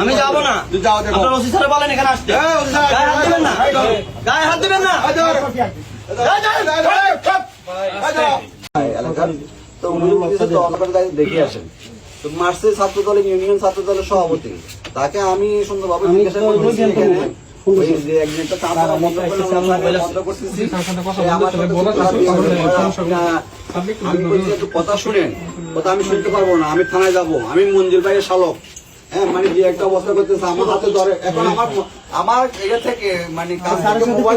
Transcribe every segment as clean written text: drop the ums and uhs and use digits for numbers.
আমি যাবো না। আপনার ওসি স্যার বলেন এখানে আসতে। গায়ে হাত দিবেন না, গায়ে হাত দিবেন না। তো উনি বলছে তো আপনার কাছে দেখে আসেন। তো মার্চের ছাত্র দলের ইউনিয়ন ছাত্র দলের সভাপতি, তাকে আমি সুন্দরভাবে জিজ্ঞাসা করতেছি এখানে যে একদিন একটা চা পাড়া বন্ধ করতেছি, আমি বলছি একটু কথা শুনেন, কথা আমি শুনতে পারবো না, আমি থানায় যাবো, আমি মঞ্জুর ভাইয়ের শালক। হ্যাঁ, মানে যে একটা অবস্থা করতেছে আমার হাতে ধরে, এখন আমার এটা থেকে মানে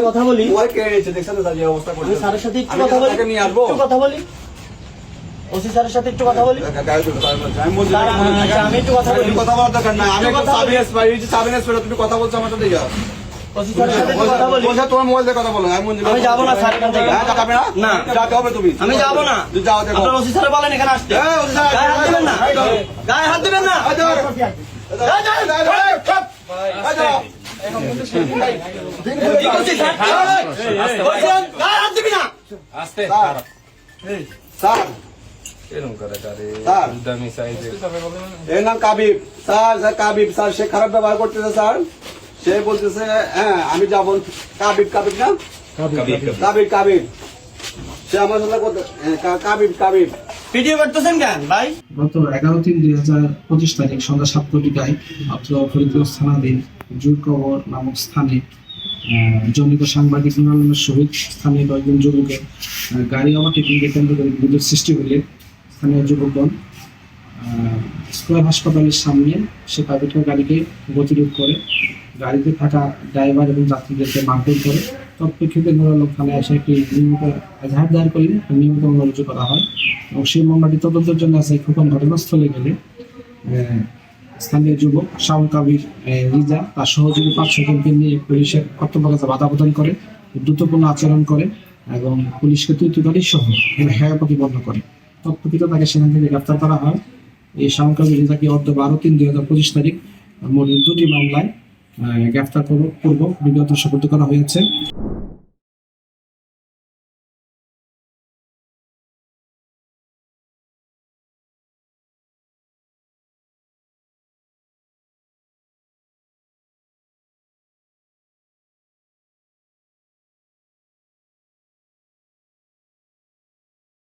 কথা বলি, মোবাইল কেড়ে নিচ্ছে, দেখছেন না যে অবস্থা করতেছে। স্যারের সাথে একটু কথা বলি, নিয়ে আসবো, কথা বলি, ওসি স্যারের সাথে একটু কথা বলি। আমি একটু কথা বলি, কথা বলার দরকার নাই, আমি সাবিনেস তুমি কথা বলছো আমার সাথে। ওসি স্যারের সাথে একটু কথা বলি। তোমার মোবাইল দিয়ে কথা বলো। আমি যাবো না স্যার এখান থেকে। যাবে না? না, যাবে হবে তুমি। আমি যাবো না। যাও দেখো। আপনার ওসি স্যার বলেন এখানে আসতে। গায়ে হাত দিবেন না, গায়ে হাত দিবেন না। কাবিব স্যার সে খারাপ ব্যবহার করতেছে স্যার, সে বলতেছে হ্যাঁ আমি যাবো। কাবিব না, কাবিব সে আমার সাথে কাবিব ভিডিও করতেছেন কেন ভাই? গত 11/3/2025 তারিখ সন্ধ্যা 7টায় মাত্র ফরিদগঞ্জ থানাধীন জুরকবর নামক স্থানে জনিত সাংবাদিক নুরুলের সহিত স্থানীয় কয়েকজন যুবকের গাড়ি ওভারটেকিংকে কেন্দ্র করে বিরোধের সৃষ্টি হলে স্থানীয় যুবকগণ স্কয়ার হাসপাতালের সামনে সে প্রাইভেট গাড়িকে গতিরোধ করে গাড়িতে থাকা ড্রাইভার এবং যাত্রীদেরকে মারধর করে। তৎপ্রেক্ষিতে নুরুল থানায় এসে একটি নিয়মিত এজাহার দায়ের করলে নিয়মিত মামলা রুজু করা হয় এবং সেই মামলাটি তদন্তের জন্য আছে খোকন ঘটনাস্থলে গেলে স্থানীয় যুবক শাওন কাবির রিজা তার সহযোগী 5-6জনকে নিয়ে পুলিশের কর্তব্য কাজে বাধা প্রদান করে, দ্রুতপূর্ণ আচরণ করে এবং পুলিশকে তুই সহ হেয় প্রতিপন্ন করে। তৎপ্রেক্ষিতে তাকে সেখান থেকে গ্রেফতার করা হয়। এই শাওন কাবির রিজাকে 12/3/2025 তারিখ মোট 2টি মামলায় গ্রেফতার পূর্বক বিজ্ঞপ্তি সুপর্দ করা হয়েছে।